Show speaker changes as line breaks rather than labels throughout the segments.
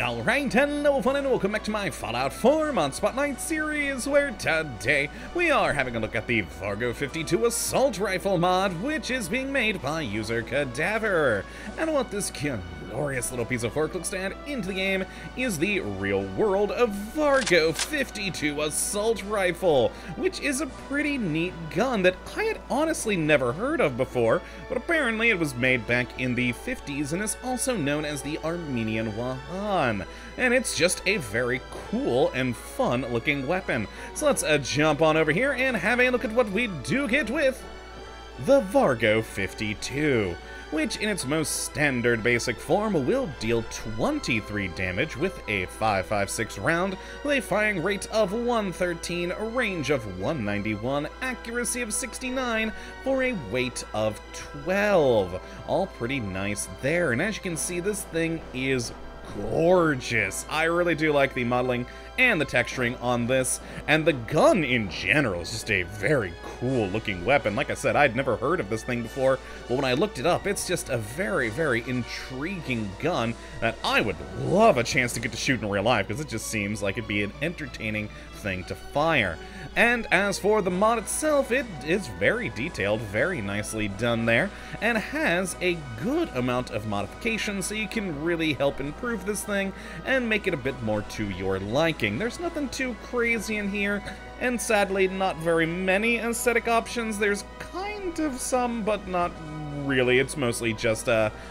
Alright, hello fun and welcome back to my Fallout 4 Mod Spotlight series, where today we are having a look at the Vargo 52 Assault Rifle mod, which is being made by user Kottabos. And what this glorious little piece of work looks to add into the game is the real world of Vargo 52 Assault Rifle, which is a pretty neat gun that I had honestly never heard of before, but apparently it was made back in the 50s and is also known as the Armenian Wahan. And it's just a very cool and fun looking weapon. So let's jump on over here and have a look at what we do get with the Vargo 52. Which in its most standard basic form will deal 23 damage with a 5.56 round, with a firing rate of 113, a range of 191, accuracy of 69, for a weight of 12. All pretty nice there, and as you can see, this thing is gorgeous. I really do like the modeling and the texturing on this, and the gun in general is just a very cool looking weapon. Like I said, I'd never heard of this thing before, but when I looked it up, it's just a very, very intriguing gun that I would love a chance to get to shoot in real life, because it just seems like it'd be an entertaining thing to fire. And as for the mod itself, it is very detailed, very nicely done there, and has a good amount of modifications, so you can really help improve this thing and make it a bit more to your liking. There's nothing too crazy in here, and sadly not very many aesthetic options. There's kind of some, but not really. It's mostly just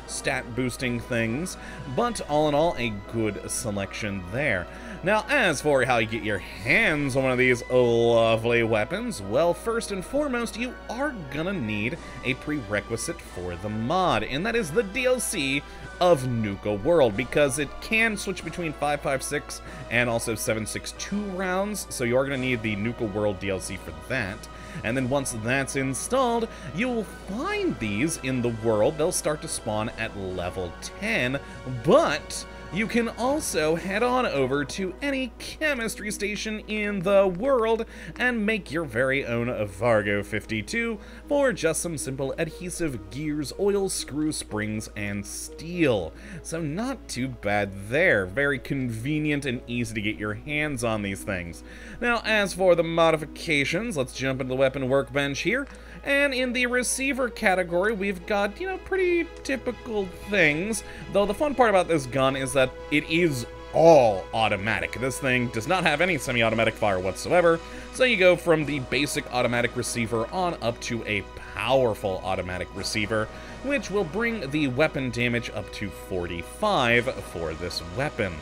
stat boosting things, but all in all, a good selection there. Now, as for how you get your hands on one of these lovely weapons, well, first and foremost, you are gonna need a prerequisite for the mod, and that is the DLC of Nuka World, because it can switch between 5.56 and also 7.62 rounds, so you are gonna need the Nuka World DLC for that. And then once that's installed, you'll find these in the world. They'll start to spawn at level 10, but you can also head on over to any chemistry station in the world and make your very own Vargo 52 for just some simple adhesive, gears, oil, screw, springs, and steel. So not too bad there. Very convenient and easy to get your hands on these things. Now, as for the modifications, let's jump into the weapon workbench here. And in the receiver category, we've got, pretty typical things. Though the fun part about this gun is that it is all automatic. This thing does not have any semi-automatic fire whatsoever. So you go from the basic automatic receiver on up to a powerful automatic receiver, which will bring the weapon damage up to 45 for this weapon.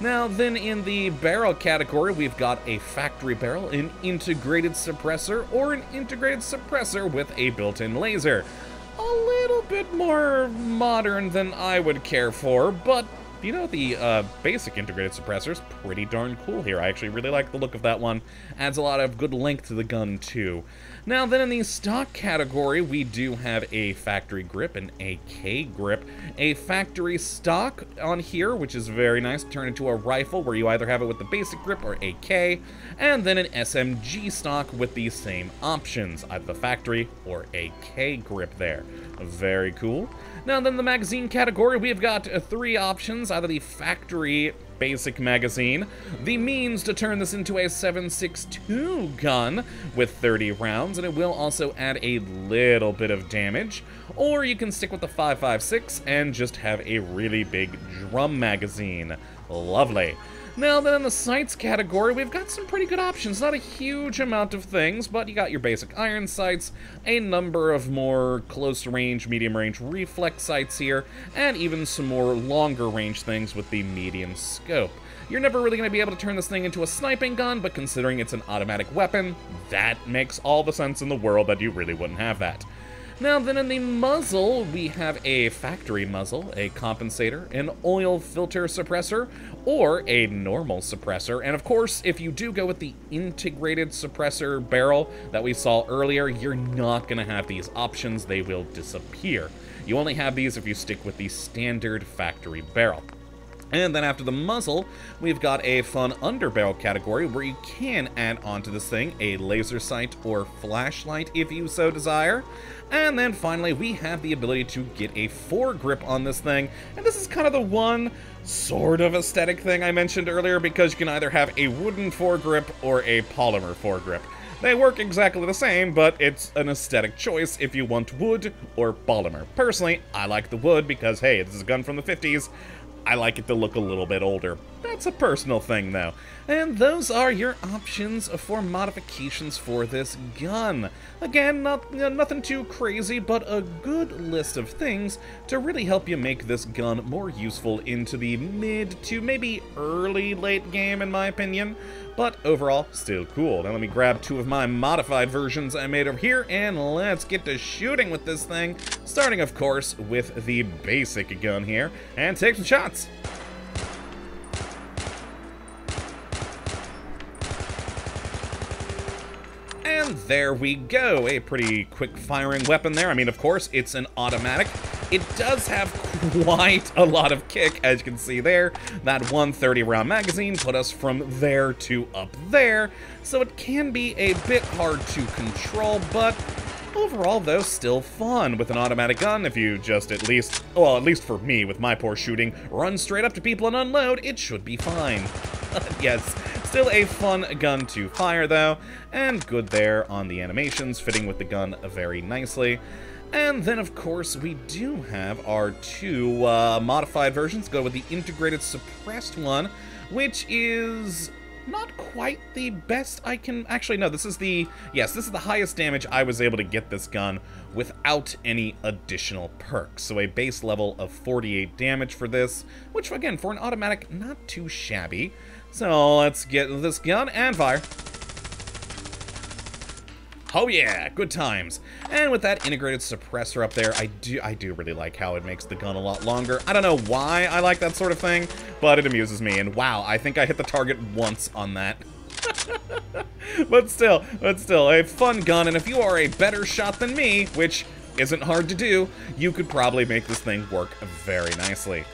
Now then, in the barrel category, we've got a factory barrel, an integrated suppressor, or an integrated suppressor with a built-in laser. A little bit more modern than I would care for, but the basic integrated suppressor is pretty darn cool here. I actually really like the look of that one. Adds a lot of good length to the gun, too. Now then, in the stock category, we do have a factory grip, an AK grip, a factory stock on here, which is very nice. Turn into a rifle, where you either have it with the basic grip or AK, and then an SMG stock with these same options, either the factory or AK grip there. Very cool. Now then, the magazine category, we've got 3 options, either the factory basic magazine, the means to turn this into a 7.62 gun with 30 rounds, and it will also add a little bit of damage, or you can stick with the 5.56 and just have a really big drum magazine. Lovely. Now then, in the sights category, we've got some pretty good options. Not a huge amount of things, but you got your basic iron sights, a number of more close range, medium range reflex sights here, and even some more longer range things with the medium scope. You're never really going to be able to turn this thing into a sniping gun, but considering it's an automatic weapon, that makes all the sense in the world that you really wouldn't have that. Now then, in the muzzle, we have a factory muzzle, a compensator, an oil filter suppressor, or a normal suppressor. And of course, if you do go with the integrated suppressor barrel that we saw earlier, you're not going to have these options. They will disappear. You only have these if you stick with the standard factory barrel. And then after the muzzle, we've got a fun underbarrel category where you can add onto this thing a laser sight or flashlight if you so desire. And then finally, we have the ability to get a foregrip on this thing. And this is kind of the one sort of aesthetic thing I mentioned earlier, because you can either have a wooden foregrip or a polymer foregrip. They work exactly the same, but it's an aesthetic choice if you want wood or polymer. Personally, I like the wood because, hey, this is a gun from the 50s. I like it to look a little bit older. That's a personal thing, though. And those are your options for modifications for this gun. Again, nothing too crazy, but a good list of things to really help you make this gun more useful into the mid to maybe early late game, in my opinion. But overall, still cool. Now let me grab two of my modified versions I made over here, and let's get to shooting with this thing. Starting, of course, with the basic gun here, and take some shots. And there we go, a pretty quick firing weapon there. I mean, of course, it's an automatic. It does have quite a lot of kick, as you can see there. That 130 round magazine put us from there to up there, so it can be a bit hard to control, but overall, though, still fun with an automatic gun. If you just at least for me, with my poor shooting, run straight up to people and unload, it should be fine. Yes, still a fun gun to fire, though, and good there on the animations, fitting with the gun very nicely. And then, of course, we do have our two modified versions. Go with the integrated suppressed one, which is not quite the best I can... Actually, no, this is the highest damage I was able to get this gun without any additional perks. So a base level of 48 damage for this, which, again, for an automatic, not too shabby. So let's get this gun and fire. Oh yeah, good times. And with that integrated suppressor up there, I do really like how it makes the gun a lot longer. I don't know why I like that sort of thing, but it amuses me. And wow, I think I hit the target once on that. But still, a fun gun. And if you are a better shot than me, which isn't hard to do, you could probably make this thing work very nicely.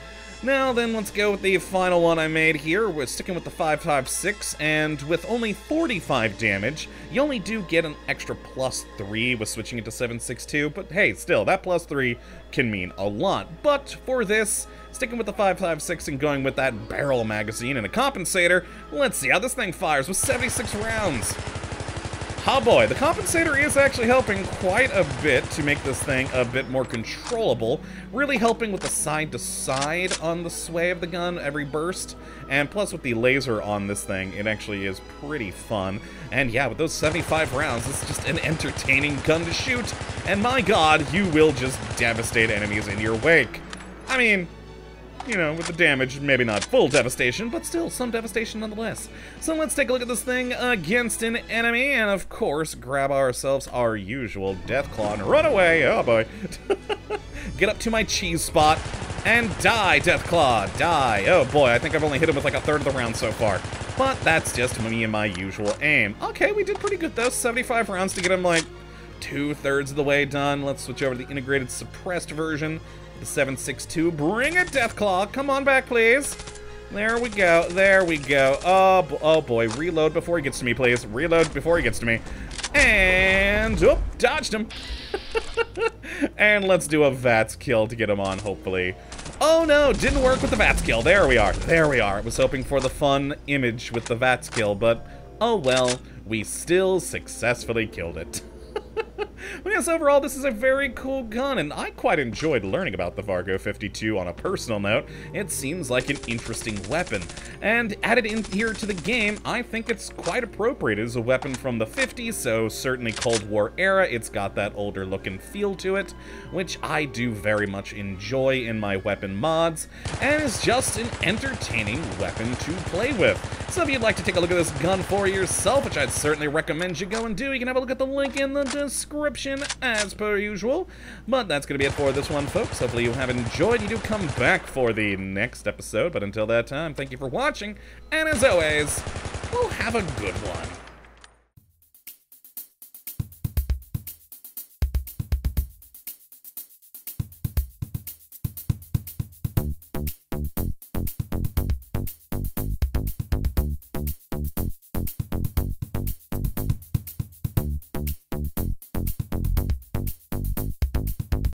Now then, let's go with the final one I made here. We're sticking with the 5.56, and with only 45 damage, you only do get an extra +3 with switching it to 7.62, but hey, still, that +3 can mean a lot. But for this, sticking with the 5.56 and going with that barrel magazine and a compensator, let's see how this thing fires with 76 rounds. Oh boy, the compensator is actually helping quite a bit to make this thing a bit more controllable, really helping with the side-to-side on the sway of the gun every burst, and plus with the laser on this thing, it actually is pretty fun. And yeah, with those 75 rounds, this is just an entertaining gun to shoot, and my god, you will just devastate enemies in your wake. I mean, you know, with the damage, maybe not full devastation, but still some devastation nonetheless. So let's take a look at this thing against an enemy, and of course, grab ourselves our usual Deathclaw and run away. Oh boy. Get up to my cheese spot and die, Deathclaw, die. Oh boy, I think I've only hit him with like a third of the round so far. But that's just me and my usual aim. Okay, we did pretty good though. 75 rounds to get him like 2/3 of the way done. Let's switch over to the integrated suppressed version. The 7.62. Bring it, Deathclaw. Come on back, please. There we go. There we go. Oh boy. Reload before he gets to me, please. Reload before he gets to me. And, oh, dodged him. And let's do a VATS kill to get him on, hopefully. Oh no, didn't work with the VATS kill. There we are. There we are. I was hoping for the fun image with the VATS kill, but oh well. We still successfully killed it. Well, yes, overall, this is a very cool gun, and I quite enjoyed learning about the Vargo 52 on a personal note. It seems like an interesting weapon, and added in here to the game, I think it's quite appropriate. It is a weapon from the 50s, so certainly Cold War era. It's got that older look and feel to it, which I do very much enjoy in my weapon mods, and is just an entertaining weapon to play with. So if you'd like to take a look at this gun for yourself, which I'd certainly recommend you go and do, you can have a look at the link in the description as per usual. But that's going to be it for this one, folks. Hopefully you have enjoyed. You do come back for the next episode, but until that time, thank you for watching, and as always, we'll have a good one.